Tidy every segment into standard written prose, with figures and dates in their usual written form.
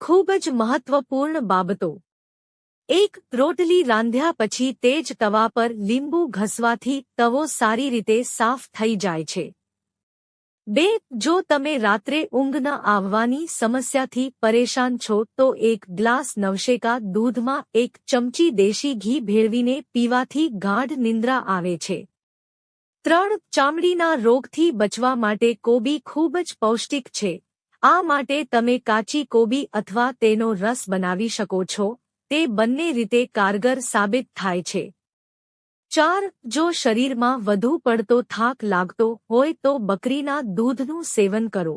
ખૂબ જ મહત્વપૂર્ણ બાબતો. 1. રોટલી રાંધ્યા પછી તેજ તવા પર લીંબુ ઘસવાથી તવો સારી રીતે સાફ થઈ જાય છે. 2. જો તમે રાત્રે ઊંઘ ન આવવાની સમસ્યાથી પરેશાન છો તો 1 ગ્લાસ નવશેકા દૂધમાં 1 ચમચી દેશી ઘી ભેળવીને પીવાથી ગાઢ નિંદ્રા આવે છે. 3. ચામડીના રોગથી બચવા માટે કોબી ખૂબ જ પૌષ્ટિક છે. આ માટે તમે કાચી કોબી અથવા તેનો રસ બનાવી શકો છો. તે બંને રીતે કારગર સાબિત થાય છે. 4. જો શરીરમાં વધુ પડતો થાક લાગતો હોય તો બકરીના દૂધનું સેવન કરો.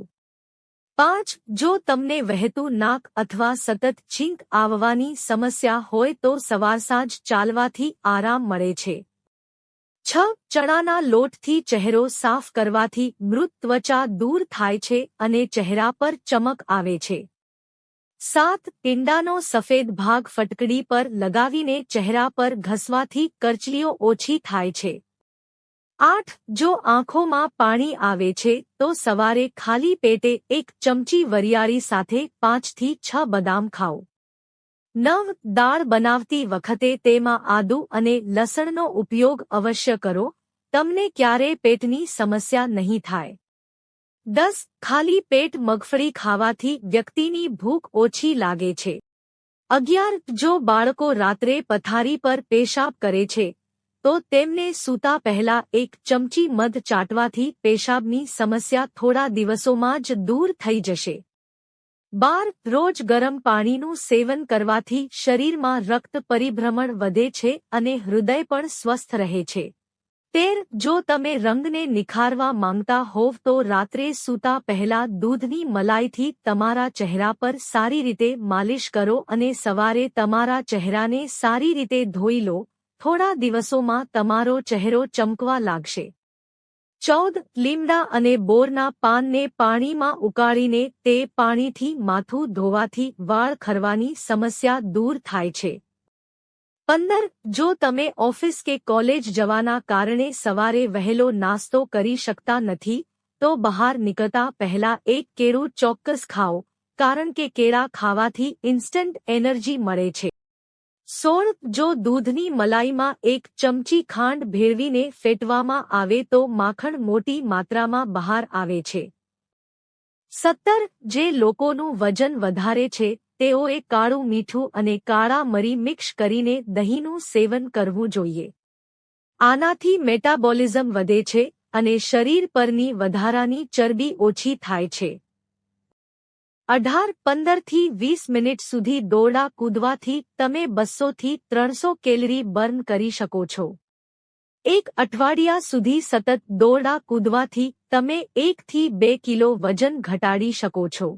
5. જો તમને વહેતું નાક અથવા સતત છીંક આવવાની સમસ્યા હોય તો સવાર સાંજ ચાલવાથી આરામ મળે છે. 6. ચણાના લોટથી ચહેરો સાફ કરવાથી મૃત ત્વચા દૂર થાય છે અને ચહેરા પર ચમક આવે છે. 7. ઈંડાનો સફેદ ભાગ ફટકડી પર લગાવીને ચહેરા પર ઘસવાથી કરચલીઓ ઓછી થાય છે. 8. જો આંખોમાં પાણી આવે છે તો સવારે ખાલી પેટે 1 ચમચી વરિયાળી સાથે 5 થી 6 બદામ ખાઓ. 9. દાળ બનાવતી વખતે તેમાં આદુ અને લસણનો ઉપયોગ અવશ્ય કરો. તમને ક્યારેય પેટની સમસ્યા નહીં થાય. 10. ખાલી પેટ મગફળી ખાવાથી વ્યક્તિની ભૂખ ઓછી લાગે છે. 11. જો બાળકો રાત્રે પથારી પર પેશાબ કરે છે તો તેમને સૂતા પહેલા 1 ચમચી મધ ચાટવાથી પેશાબની સમસ્યા થોડા દિવસોમાં જ દૂર થઈ જશે. 12. રોજ ગરમ પાણીનું સેવન કરવાથી શરીરમાં રક્ત પરિભ્રમણ વધે છે અને હૃદય પણ સ્વસ્થ રહે છે. 13. જો તમે રંગને નિખારવા માંગતા હોવ તો રાત્રે સૂતા પહેલા દૂધની મલાઈથી તમારા ચહેરા પર સારી રીતે માલિશ કરો અને સવારે તમારા ચહેરાને સારી રીતે ધોઈ લો. થોડા દિવસોમાં તમારો ચહેરો ચમકવા લાગશે. 14. લીમડા અને બોરના પાનને પાણીમાં ઉકાળીને તે પાણીથી માથું ધોવાથી વાળ ખરવાની સમસ્યા દૂર થાય છે. 15. જો તમે ઓફિસ કે કોલેજ જવાના કારણે સવારે વહેલો નાસ્તો કરી શકતા નથી તો બહાર નીકળતા પહેલા 1 કેળું ચોક્કસ ખાઓ, કારણ કે કેળા ખાવાથી ઇન્સ્ટન્ટ એનર્જી મળે છે. 16. જો દૂધની મલાઈમાં 1 ચમચી ખાંડ ભેળવીને ફેટવામાં આવે તો માખણ મોટી માત્રામાં બહાર આવે છે. 17. જે લોકોનું વજન વધારે છે તેઓએ કાળું મીઠું અને કાળા મરી મિક્સ કરીને દહીંનું સેવન કરવું જોઈએ. આનાથી મેટાબોલિઝમ વધે છે અને શરીર પરની વધારાની ચરબી ઓછી થાય છે. 18. 15 થી 20 મિનિટ સુધી દોરડા કૂદવાથી તમે 200 થી 300 કેલરી બર્ન કરી શકો છો. 1 અઠવાડિયા સુધી સતત દોરડા કૂદવાથી તમે 1 થી 2 કિલો વજન ઘટાડી શકો છો.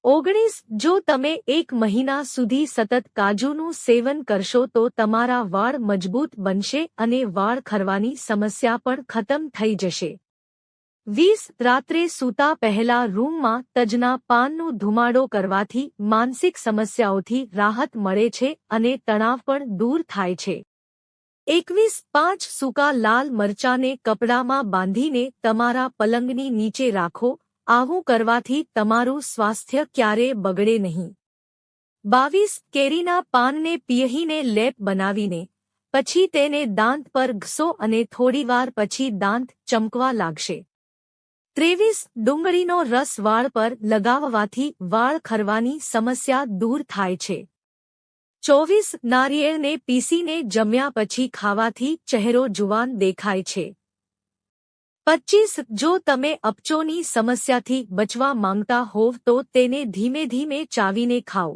19. જો તમે 1 મહિના સુધી સતત કાજુનું સેવન કરશો તો તમારા વાળ મજબૂત બનશે અને વાળ ખરવાની સમસ્યા પણ ખતમ થઈ જશે. 20. રાત્રે સૂતા પહેલા રૂમમાં તજના પાનનું ધુમાડો કરવાથી માનસિક સમસ્યાઓથી રાહત મળે છે અને તણાવ પણ દૂર થાય છે. 21. 5 સૂકા લાલ મરચાંને કપડામાં બાંધીને તમારા પલંગની નીચે રાખો. આવું કરવાથી તમારું સ્વાસ્થ્ય ક્યારેય બગડે નહીં. 22. કેરીના પાનને પીહીને લેપ બનાવીને પછી તેને દાંત પર ઘસો અને થોડીવાર પછી દાંત ચમકવા લાગશે. 23. ડુંગળીનો રસ વાળ પર લગાવવાથી વાળ ખરવાની સમસ્યા દૂર થાય છે. 24. નારિયેળને પીસીને જમ્યા પછી ખાવાથી ચહેરો જુવાન દેખાય છે. 25. જો તમે અપચોની સમસ્યાથી બચવા માંગતા હોવ તો તેને ધીમે ધીમે ચાવીને ખાઓ.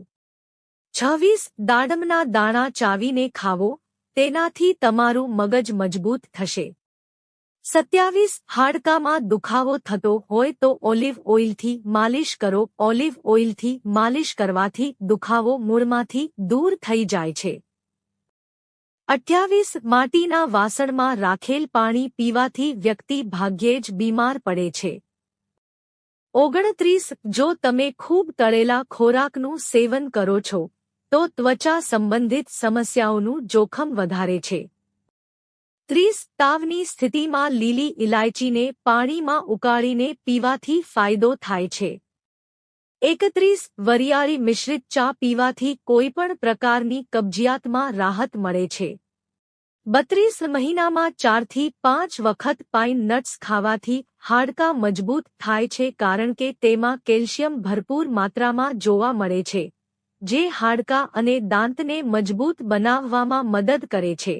26. દાડમના દાણા ચાવીને ખાવો, તેનાથી તમારું મગજ મજબૂત થશે. 27. હાડકામાં દુખાવો થતો હોય તો ઓલિવ ઓઇલથી માલિશ કરો. ઓલિવ ઓઇલથી માલિશ કરવાથી દુખાવો મૂળમાંથી દૂર થઈ જાય છે. 28. માટીના વાસણમાં રાખેલ પાણી પીવાથી વ્યક્તિ ભાગ્યે જ બીમાર પડે છે. 29. જો તમે ખૂબ તળેલા ખોરાકનું સેવન કરો છો તો ત્વચા સંબંધિત સમસ્યાઓનું જોખમ વધારે છે. 30. તાવની સ્થિતિમાં લીલી ઇલાયચીને પાણીમાં ઉકાળીને પીવાથી ફાયદો થાય છે. 31 વરિયાળી મિશ્રિત ચા પીવાથી કોઈપણ પ્રકારની કબજિયાતમાં રાહત મળે છે. 32 મહિનામાં 4 થી 5 વખત પાઇન નટ્સ ખાવાથી હાડકાં મજબૂત થાય છે કારણ કે તેમાં કેલ્શિયમ ભરપૂર માત્રામાં જોવા મળે છે, જે હાડકાં અને દાંતને મજબૂત બનાવવામાં મદદ કરે છે.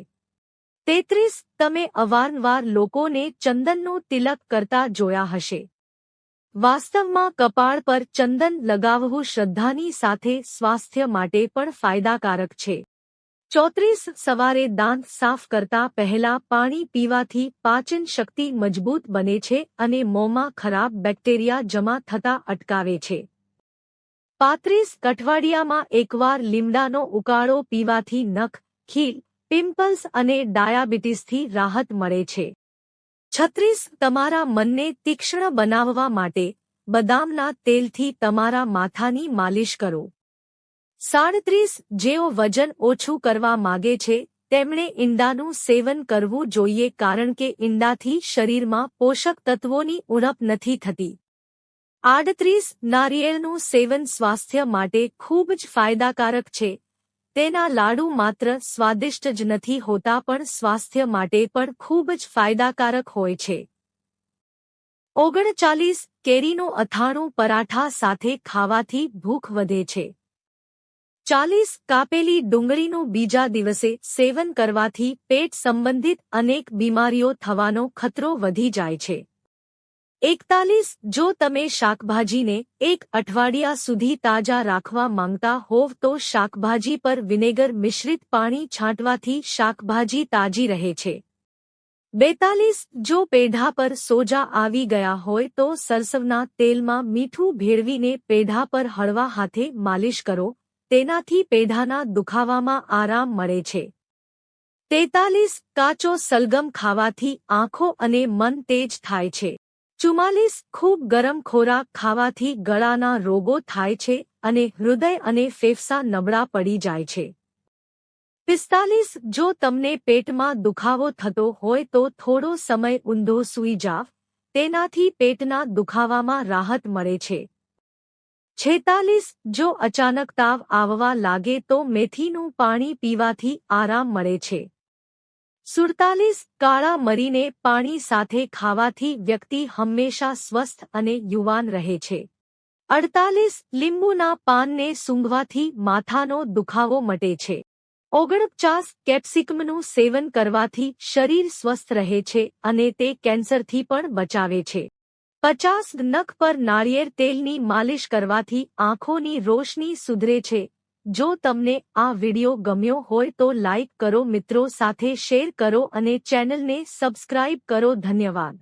33 તમે અવારનવાર લોકોને ચંદનનું તિલક કરતા જોયા હશે. વાસ્તવમાં કપાળ પર ચંદન લગાવવું શ્રદ્ધાની સાથે સ્વાસ્થ્ય માટે પણ ફાયદાકારક છે. 34 સવારે દાંત સાફ કરતા પહેલા પાણી પીવાથી પાચન શક્તિ મજબૂત બને છે અને મોંમાં ખરાબ બેક્ટેરિયા જમા થતા અટકાવે છે. 35 અઠવાડિયામાં એકવાર લીમડાનો ઉકાળો પીવાથી નખ, ખીલ, પિમ્પલ્સ અને ડાયાબિટીસથી રાહત મળે છે. 36 તમારા મનને તીક્ષ્ણ બનાવવા માટે બદામના તેલથી તમારા માથાની માલિશ કરો. 37 જેઓ વજન ઓછું કરવા માગે છે તેમણે ઈંડાનું સેવન કરવું જોઈએ કારણ કે ઈંડાથી શરીરમાં પોષક તત્વોની ઉણપ નથી થતી. 38 નારિયેળનું સેવન સ્વાસ્થ્ય માટે ખૂબ જ ફાયદાકારક છે. તેના લાડુ માત્ર સ્વાદિષ્ટ જ નથી હોતા પણ સ્વાસ્થ્ય માટે પણ ખૂબ જ ફાયદાકારક હોય છે. 39 કેરીનું અથાણું પરાઠા સાથે ખાવાથી ભૂખ વધે છે. 40 કાપેલી ડુંગળીનું બીજા દિવસે સેવન કરવાથી પેટ સંબંધિત અનેક બીમારીઓ થવાનો ખતરો વધી જાય છે. 41 જો તમે શાકભાજીને એક અઠવાડિયા સુધી તાજા રાખવા માંગતા હોવ તો શાકભાજી પર વિનેગર મિશ્રિત પાણી છાંટવાથી શાકભાજી તાજી રહે છે. 42 જો પેઢા પર સોજા આવી ગયા હોય તો સરસવના તેલમાં મીઠું ભેળવીને પેઢા પર હળવા હાથે માલિશ કરો, તેનાથી પેઢાના દુખાવામાં આરામ મળે છે. 43 કાચો સલગમ ખાવાથી આંખો અને મન તેજ થાય છે. 44 ખૂબ ગરમ ખોરાક ખાવાથી ગળાના રોગો થાય છે અને હૃદય અને ફેફસા નબળા પડી જાય છે. 45 જો તમને પેટમાં દુખાવો થતો હોય તો થોડો સમય ઊંધો સૂઈ જાવ, તેનાથી પેટના દુખાવામાં રાહત મળે છે. 46 જો અચાનક તાવ આવવા લાગે તો મેથીનું પાણી પીવાથી આરામ મળે છે. 47 કાળા મરીને પાણી સાથે ખાવાથી વ્યક્તિ હંમેશા સ્વસ્થ અને યુવાન રહે છે. 48 લીંબુના પાનને સૂંઘવાથી માથાનો દુખાવો મટે છે. 49 કેપ્સિકમનું સેવન કરવાથી શરીર સ્વસ્થ રહે છે અને તે કેન્સરથી પણ બચાવે છે. 50 નખ પર નાળિયેર તેલની માલિશ કરવાથી આંખોની રોશની સુધરે છે. જો તમને આ વિડિયો ગમ્યો હોય તો લાઇક કરો, મિત્રો સાથે શેર કરો અને ચેનલને સબસ્ક્રાઇબ કરો. ધન્યવાદ.